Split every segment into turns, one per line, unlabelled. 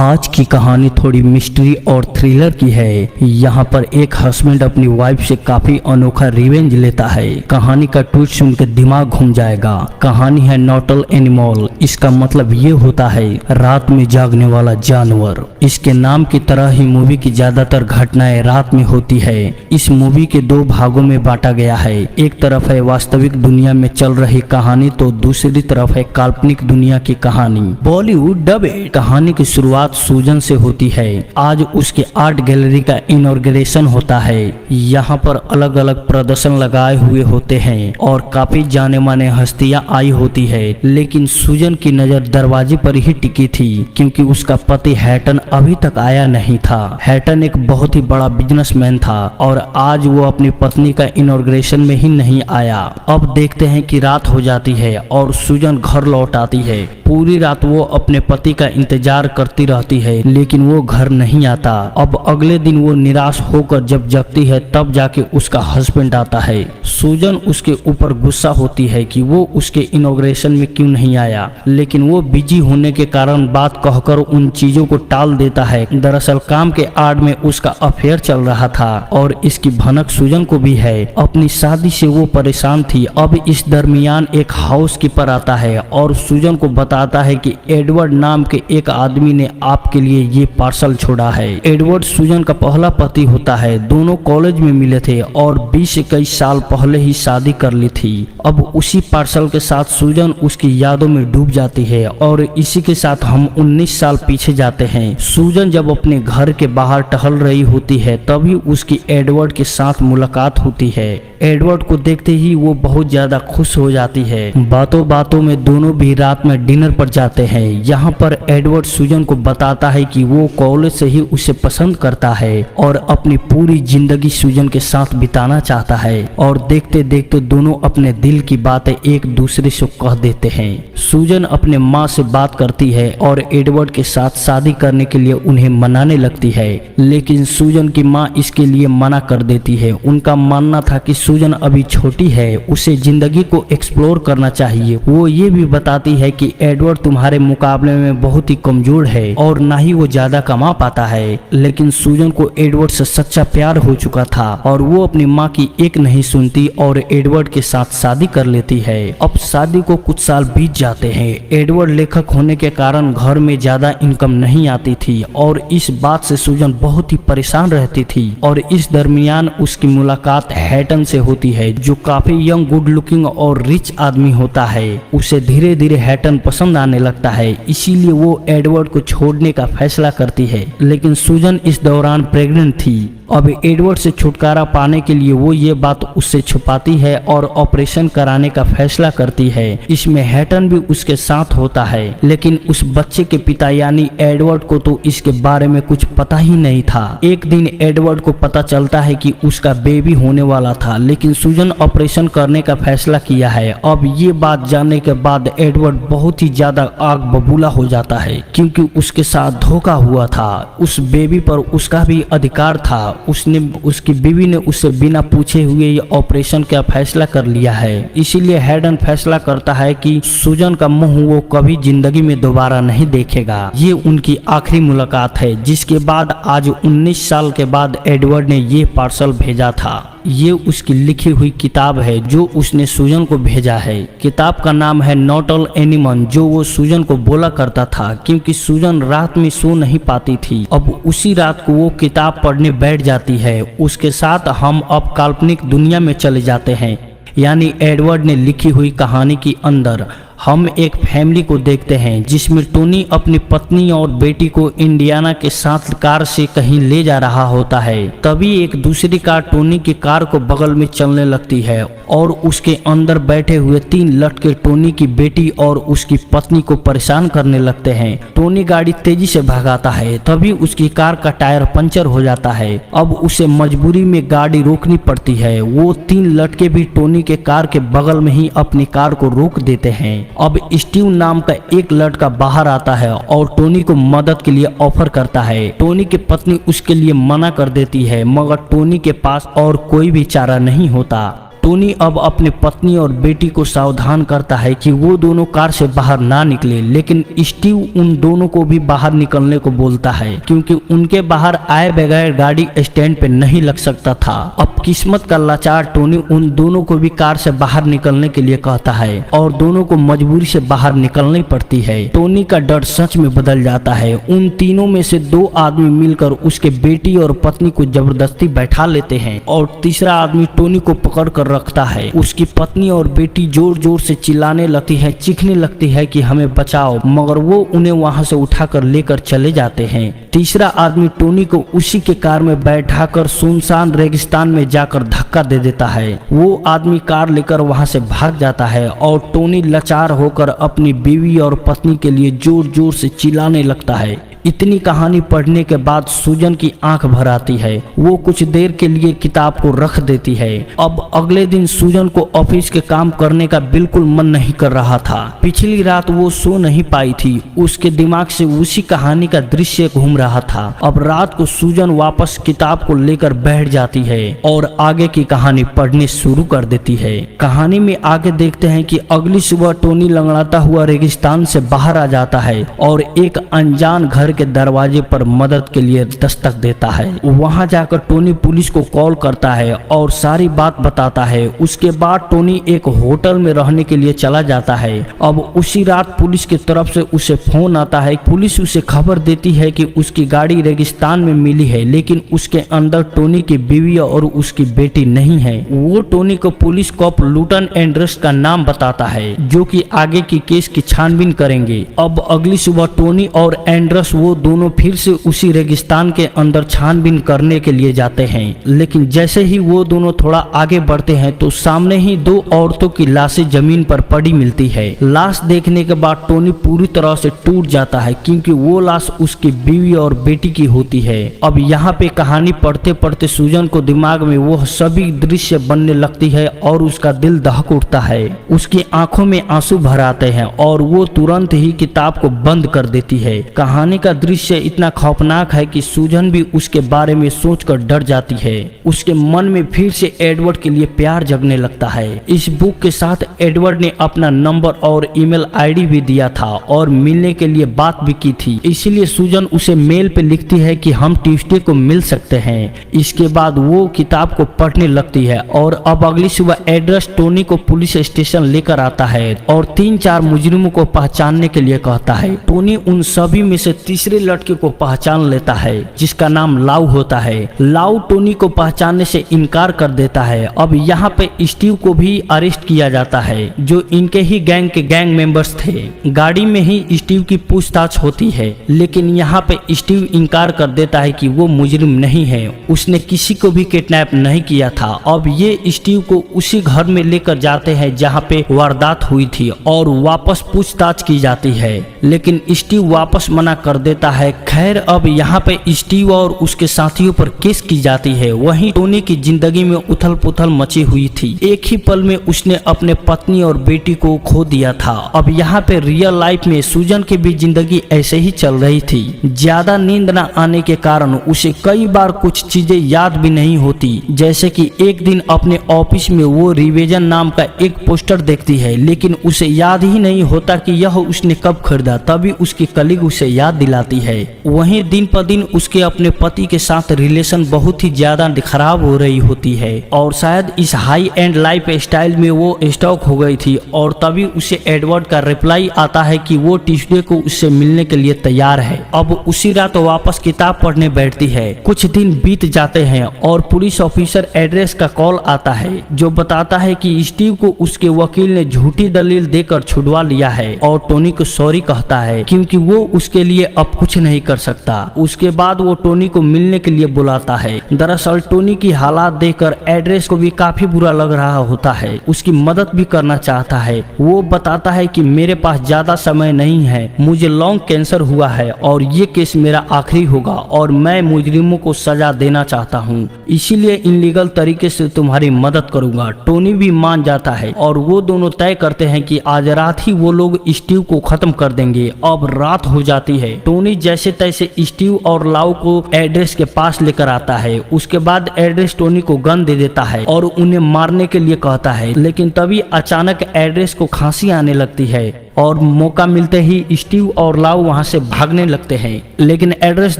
आज की कहानी थोड़ी मिस्ट्री और थ्रिलर की है। यहाँ पर एक हस्बैंड अपनी वाइफ से काफी अनोखा रिवेंज लेता है। कहानी का ट्विस्ट सुनकर दिमाग घूम जाएगा। कहानी है नॉटल एनिमल। इसका मतलब ये होता है रात में जागने वाला जानवर। इसके नाम की तरह ही मूवी की ज्यादातर घटनाएं रात में होती है। इस मूवी के दो भागों में बांटा गया है। एक तरफ है वास्तविक दुनिया में चल रही कहानी तो दूसरी तरफ है काल्पनिक दुनिया की कहानी। बॉलीवुड डबेड। कहानी की शुरुआत सूजन से होती है। आज उसके आर्ट गैलरी का इनॉग्रेशन होता है। यहाँ पर अलग अलग प्रदर्शन लगाए हुए होते हैं और काफी जाने माने हस्तियां आई होती है, लेकिन सूजन की नजर दरवाजे पर ही टिकी थी क्योंकि उसका पति हैटन अभी तक आया नहीं था। हैटन एक बहुत ही बड़ा बिजनेसमैन था और आज वो अपनी पत्नी का इनॉग्रेशन में ही नहीं आया। अब देखते हैं कि रात हो जाती है और सूजन घर लौट आती है। पूरी रात वो अपने पति का इंतजार करती रहती है लेकिन वो घर नहीं आता। अब अगले दिन वो निराश होकर जब जगती है तब जाके उसका हस्बैंड आता है। सूजन उसके ऊपर गुस्सा होती है कि वो उसके इनॉग्रेशन में क्यों नहीं आया, लेकिन वो बिजी होने के कारण बात कहकर उन चीजों को टाल देता है। दरअसल काम के आड़ में उसका अफेयर चल रहा था और इसकी भनक सूजन को भी है। अपनी शादी से वो परेशान थी। अब इस दरमियान एक हाउस कीपर आता है और सूजन को बताता है कि एडवर्ड नाम के एक आदमी ने आपके लिए ये पार्सल छोड़ा है। एडवर्ड सूजन का पहला पति होता है। दोनों कॉलेज में मिले थे और 20-21 साल पहले ही शादी कर ली थी। अब उसी पार्सल के साथ सूजन उसकी यादों में डूब जाती है और इसी के साथ हम 19 साल पीछे जाते हैं। सूजन जब अपने घर के बाहर टहल रही होती है तभी उसकी एडवर्ड के साथ मुलाकात होती है। एडवर्ड को देखते ही वो बहुत ज्यादा खुश हो जाती है। बातों बातों में दोनों भी रात में डिनर पर जाते हैं। यहाँ पर एडवर्ड सूजन को बताता है कि वो कॉलेज से ही उसे पसंद करता है और अपनी पूरी जिंदगी सूजन के साथ बिताना चाहता है। और देखते देखते दोनों अपने दिल की बातें एक दूसरे से कह देते हैं। सूजन अपने माँ से बात करती है और एडवर्ड के साथ शादी करने के लिए उन्हें मनाने लगती है, लेकिन सूजन की माँ इसके लिए मना कर देती है। उनका मानना था कि सूजन अभी छोटी है, उसे जिंदगी को एक्सप्लोर करना चाहिए। वो ये भी बताती है कि एडवर्ड तुम्हारे मुकाबले में बहुत ही कमजोर है और ना ही वो ज्यादा कमा पाता है। लेकिन सूजन को एडवर्ड से सच्चा प्यार हो चुका था और वो अपनी माँ की एक नहीं सुनती और एडवर्ड के साथ शादी कर लेती है। अब शादी को कुछ साल बीत जाते हैं। एडवर्ड लेखक होने के कारण घर में ज्यादा इनकम नहीं आती थी और इस बात से सूजन बहुत ही परेशान रहती थी। और इस दरमियान उसकी मुलाकात हैटन से होती है जो काफी यंग, गुड लुकिंग और रिच आदमी होता है। उसे धीरे धीरे हैटन पसंद आने लगता है, इसीलिए वो एडवर्ड को छोड़ने का फैसला करती है। लेकिन सूजन इस दौरान प्रेग्नेंट थी। अब एडवर्ड से छुटकारा पाने के लिए वो ये बात उससे छुपाती है और ऑपरेशन कराने का फैसला करती है। इसमें हैटन भी उसके साथ होता है, लेकिन उस बच्चे के पिता यानी एडवर्ड को तो इसके बारे में कुछ पता ही नहीं था। एक दिन एडवर्ड को पता चलता है कि उसका बेबी होने वाला था, लेकिन सूजन ऑपरेशन करने का फैसला किया है। अब ये बात जानने के बाद एडवर्ड बहुत ही ज्यादा आग बबूला हो जाता है क्योंकि उसके साथ धोखा हुआ था। उस बेबी पर उसका भी अधिकार था। उसकी बीवी ने उससे बिना पूछे हुए ये ऑपरेशन का फैसला कर लिया है। इसीलिए हैटन फैसला करता है कि सूजन का मुंह वो कभी जिंदगी में दोबारा नहीं देखेगा। ये उनकी आखिरी मुलाकात है, जिसके बाद आज 19 साल के बाद एडवर्ड ने ये पार्सल भेजा था। ये उसकी लिखी हुई किताब है जो उसने सूजन को भेजा है। किताब का नाम है नॉटल एनिमल, जो वो सूजन को बोला करता था क्योंकि सूजन रात में सो नहीं पाती थी। अब उसी रात को वो किताब पढ़ने बैठ जाती है। उसके साथ हम अब काल्पनिक दुनिया में चले जाते हैं, यानी एडवर्ड ने लिखी हुई कहानी के अंदर हम एक फैमिली को देखते हैं जिसमें टोनी अपनी पत्नी और बेटी को इंडियाना के साथ कार से कहीं ले जा रहा होता है। तभी एक दूसरी कार टोनी की कार को बगल में चलने लगती है और उसके अंदर बैठे हुए 3 लड़के टोनी की बेटी और उसकी पत्नी को परेशान करने लगते हैं। टोनी गाड़ी तेजी से भगाता है, तभी उसकी कार का टायर पंचर हो जाता है। अब उसे मजबूरी में गाड़ी रोकनी पड़ती है। वो 3 लड़के भी टोनी के कार के बगल में ही अपनी कार को रोक देते हैं। अब स्टीव नाम का एक लड़का बाहर आता है और टोनी को मदद के लिए ऑफर करता है। टोनी की पत्नी उसके लिए मना कर देती है, मगर टोनी के पास और कोई भी चारा नहीं होता। टोनी अब अपने पत्नी और बेटी को सावधान करता है कि वो दोनों कार से बाहर ना निकले, लेकिन स्टीव उन दोनों को भी बाहर निकलने को बोलता है क्योंकि उनके बाहर आए बगैर गाड़ी स्टैंड पे नहीं लग सकता था। अब किस्मत का लाचार टोनी उन दोनों को भी कार से बाहर निकलने के लिए कहता है और दोनों को मजबूरी से बाहर निकलनी पड़ती है। टोनी का डर सच में बदल जाता है। उन तीनों में से दो आदमी मिलकर उसके बेटी और पत्नी को जबरदस्ती बैठा लेते हैं और तीसरा आदमी टोनी को पकड़ कर रखता है। उसकी पत्नी और बेटी जोर जोर से चिल्लाने लगती है, चीखने लगती है कि हमें बचाओ, मगर वो उन्हें वहां से उठाकर लेकर चले जाते हैं। तीसरा आदमी टोनी को उसी के कार में बैठाकर सुनसान रेगिस्तान में जाकर धक्का दे देता है। वो आदमी कार लेकर वहां से भाग जाता है और टोनी लाचार होकर अपनी बीवी और पत्नी के लिए जोर जोर से चिल्लाने लगता है। इतनी कहानी पढ़ने के बाद सूजन की आंख भर आती है। वो कुछ देर के लिए किताब को रख देती है। अब अगले दिन सूजन को ऑफिस के काम करने का बिल्कुल मन नहीं कर रहा था। पिछली रात वो सो नहीं पाई थी। उसके दिमाग से उसी कहानी का दृश्य घूम रहा था। अब रात को सूजन वापस किताब को लेकर बैठ जाती है और आगे की कहानी पढ़ने शुरू कर देती है। कहानी में आगे देखते हैं कि अगली सुबह टोनी लंगड़ाता हुआ रेगिस्तान से बाहर आ जाता है और एक अनजान घर के दरवाजे पर मदद के लिए दस्तक देता है। वहां जाकर टोनी पुलिस को कॉल करता है और सारी बात बताता है। उसके बाद टोनी एक होटल में रहने के लिए चला जाता है। अब उसी रात पुलिस की तरफ से उसे फोन आता है। पुलिस उसे खबर देती है कि उसकी गाड़ी रेगिस्तान में मिली है, लेकिन उसके अंदर टोनी की बीवी और उसकी बेटी नहीं है। वो टोनी को पुलिस कॉप लूटन एंड्रस का नाम बताता है, जो कि आगे की केस की छानबीन करेंगे। अब अगली सुबह टोनी और एंड्रस वो दोनों फिर से उसी रेगिस्तान के अंदर छानबीन करने के लिए जाते हैं, लेकिन जैसे ही वो दोनों थोड़ा आगे बढ़ते हैं तो सामने ही दो औरतों की लाशें जमीन पर पड़ी मिलती है। लाश देखने के बाद टोनी पूरी तरह से टूट जाता है क्योंकि वो लाश उसकी बीवी और बेटी की होती है। अब यहाँ पे कहानी पढ़ते पढ़ते सूजन को दिमाग में वो सभी दृश्य बनने लगती है और उसका दिल दहक उठता है। उसकी आंखों में आंसू भर आते हैं और वो तुरंत ही किताब को बंद कर देती है। कहानी का दृश्य इतना खौफनाक है कि सूजन भी उसके बारे में सोचकर डर जाती है। उसके मन में फिर से एडवर्ड के लिए प्यार जगने लगता है। इस बुक के साथ एडवर्ड ने अपना नंबर और ईमेल आईडी भी दिया था और मिलने के लिए बात भी की थी। इसीलिए सूजन उसे मेल पे लिखती है कि हम ट्यूसडे को मिल सकते हैं। इसके बाद वो किताब को पढ़ने लगती है और अब अगली सुबह एड्रेस टोनी को पुलिस स्टेशन लेकर आता है और 3-4 मुजरिमों को पहचानने के लिए कहता है। टोनी उन सभी में से तीसरे लड़के को पहचान लेता है जिसका नाम लाउ होता है। लाउ टोनी को पहचानने से इनकार कर देता है। अब यहाँ पे स्टीव को भी अरेस्ट किया जाता है, जो इनके ही गैंग के गैंग मेंबर्स थे। गाड़ी में ही स्टीव की पूछताछ होती है, लेकिन यहाँ पे स्टीव इनकार कर देता है कि वो मुजरिम नहीं है, उसने किसी को भी किडनैप नहीं किया था। अब ये स्टीव को उसी घर में लेकर जाते हैं जहाँ पे वारदात हुई थी और वापस पूछताछ की जाती है, लेकिन स्टीव वापस मना कर देता है। खैर अब यहाँ पे स्टीव और उसके साथियों पर केस की जाती है। वहीं टोनी की जिंदगी में उथल पुथल मची हुई थी। एक ही पल में उसने अपने पत्नी और बेटी को खो दिया था। अब यहाँ पे रियल लाइफ में सूजन की भी जिंदगी ऐसे ही चल रही थी। ज्यादा नींद न आने के कारण उसे कई बार कुछ चीजें याद भी नहीं होती, जैसे कि एक दिन अपने ऑफिस में वो रिविजन नाम का एक पोस्टर देखती है, लेकिन उसे याद ही नहीं होता कि यह उसने कब खरीदा। तभी उसकी कलीग उसे याद दिलाती है। वहीं दिन पर दिन उसके अपने पति के साथ रिलेशन बहुत ही ज्यादा खराब हो रही होती है और शायद इस हाई एंड लाइफ स्टाइल में वो स्टॉक हो गई थी। और तभी उसे एडवर्ड का रिप्लाई आता है कि वो ट्यूसडे को उससे मिलने के लिए तैयार है। अब उसी रात वापस किताब पढ़ने बैठती है। कुछ दिन बीत जाते हैं और पुलिस ऑफिसर एड्रेस का कॉल आता है, जो बताता है कि स्टीव को उसके वकील ने झूठी दलील देकर छुड़वा लिया है और टोनी को सॉरी कहता है क्योंकि वो उसके लिए अब कुछ नहीं कर सकता। उसके बाद वो टोनी को मिलने के लिए बुलाता है। दरअसल टोनी की हालात देखकर एड्रेस को भी काफी बुरा लग रहा होता है, उसकी मदद भी करना चाहता है। वो बताता है कि मेरे पास ज्यादा समय नहीं है, मुझे लॉन्ग कैंसर हुआ है और ये केस मेरा आखिरी होगा और मैं मुजरिमों को सजा देना चाहता हूँ, इसीलिए इनलीगल तरीके से तुम्हारी मदद करूंगा। टोनी भी मान जाता है और वो दोनों तय करते हैं कि आज रात ही वो लोग स्टीव को खत्म कर देंगे। अब रात हो जाती है। टोनी जैसे तैसे स्टीव और लाउ को एड्रेस के पास लेकर आता है। उसके बाद एड्रेस टोनी को गन दे देता है और उन्हें मारने के लिए कहता है, लेकिन तभी अचानक एड्रेस को खांसी आने लगती है और मौका मिलते ही स्टीव और लाउ वहां से भागने लगते हैं, लेकिन एड्रेस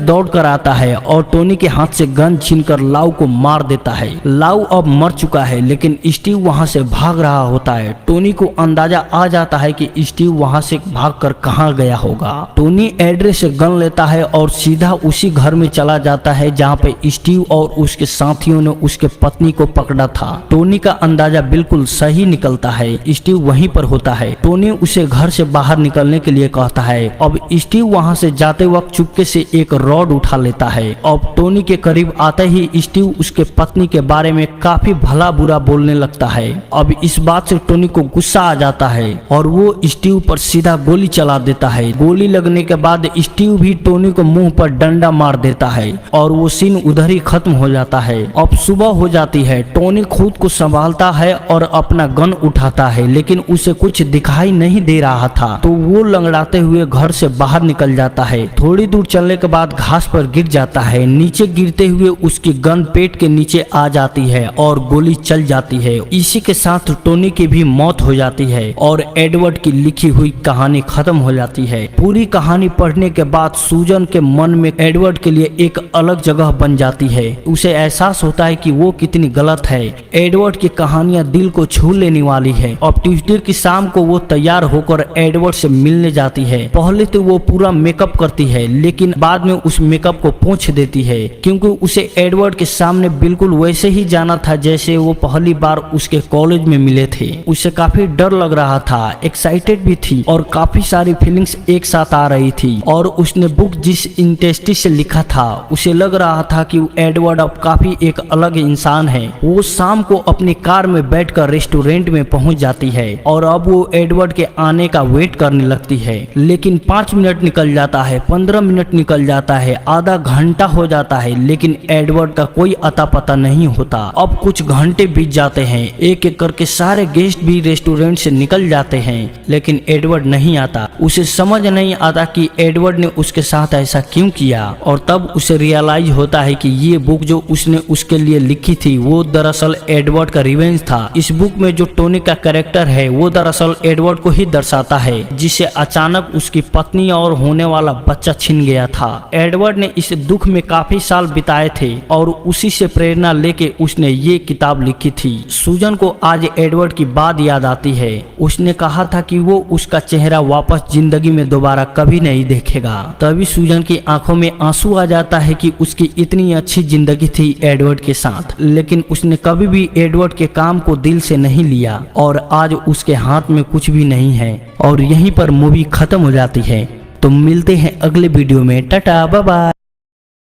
दौड़ कर आता है और टोनी के हाथ से गन छीनकर लाउ को मार देता है। लाउ अब मर चुका है, लेकिन स्टीव वहां से भाग रहा होता है। टोनी को अंदाजा आ जाता है कि स्टीव वहां से भागकर कहां गया होगा। टोनी एड्रेस से गन लेता है और सीधा उसी घर में चला जाता है जहां पे स्टीव और उसके साथियों ने उसके पत्नी को पकड़ा था। टोनी का अंदाजा बिल्कुल सही निकलता है, स्टीव वहीं पर होता है। टोनी उसे घर से बाहर निकलने के लिए कहता है। अब स्टीव वहां से जाते वक्त चुपके से एक रॉड उठा लेता है। अब टोनी के करीब आते ही स्टीव उसके पत्नी के बारे में काफी भला बुरा बोलने लगता है। अब इस बात से टोनी को गुस्सा आ जाता है और वो स्टीव पर सीधा गोली चला देता है। गोली लगने के बाद स्टीव भी टोनी को मुंह पर डंडा मार देता है और वो सीन उधर ही खत्म हो जाता है। अब सुबह हो जाती है। टोनी खुद को संभालता है और अपना गन उठाता है, लेकिन उसे कुछ दिखाई नहीं दे रहा था, तो वो लंगड़ाते हुए घर से बाहर निकल जाता है। थोड़ी दूर चलने के बाद घास पर गिर जाता है। नीचे गिरते हुए उसकी गन पेट के नीचे आ जाती है और गोली चल जाती है। इसी के साथ टोनी की भी मौत हो जाती है और एडवर्ड की लिखी हुई कहानी खत्म हो जाती है। पूरी कहानी पढ़ने के बाद सूजन के मन में एडवर्ड के लिए एक अलग जगह बन जाती है। उसे एहसास होता है कि वो कितनी गलत है। एडवर्ड की कहानियां दिल को छू लेने वाली है। अब ट्यूसडे की शाम को वो तैयार होकर एडवर्ड से मिलने जाती है। पहले तो वो पूरा मेकअप करती है, लेकिन बाद में उस मेकअप को पोंछ देती है, क्योंकि उसे एडवर्ड के सामने बिल्कुल वैसे ही जाना था जैसे वो पहली बार उसके कॉलेज में मिले थे। उसे काफी डर लग रहा था, एक्साइटेड भी थी और काफी सारी फीलिंग्स एक साथ आ रही थी। और उसने बुक जिस इंटेंसिटी से लिखा था, उसे लग रहा था कि एडवर्ड अब काफी एक अलग इंसान है। वो शाम को अपनी कार में बैठकर रेस्टोरेंट में पहुंच जाती है और अब वो एडवर्ड के आने का वेट करने लगती है, लेकिन 5 मिनट निकल जाता है, 15 मिनट निकल जाता है, आधा घंटा हो जाता है, लेकिन एडवर्ड का कोई अता पता नहीं होता। अब कुछ घंटे बीत जाते हैं। एक एक करके सारे गेस्ट भी रेस्टोरेंट से निकल जाते हैं, लेकिन एडवर्ड नहीं आता। उसे समझ नहीं आता कि एडवर्ड ने उसके साथ ऐसा क्यों किया। और तब उसे रियलाइज होता है कि ये बुक जो उसने उसके लिए लिखी थी वो दरअसल एडवर्ड का रिवेंज था। इस बुक में जो टोनी का कैरेक्टर है वो दरअसल एडवर्ड को ही दर्शाता है, जिसे अचानक उसकी पत्नी और होने वाला बच्चा छिन गया था। एडवर्ड ने इस दुख में काफी साल बिताए थे और उसी से प्रेरणा लेके उसने ये किताब लिखी थी। सूजन को आज एडवर्ड की बात याद आती है। उसने कहा था कि वो उसका चेहरा वापस जिंदगी में दोबारा कभी नहीं देखेगा। तभी सूजन की आंखों में आंसू आ जाता है कि उसकी इतनी अच्छी जिंदगी थी एडवर्ड के साथ, लेकिन उसने कभी भी एडवर्ड के काम को दिल से नहीं लिया और आज उसके हाथ में कुछ भी नहीं है। और यहीं पर मूवी खत्म हो जाती है। तो मिलते हैं अगले वीडियो में। Tata bye bye.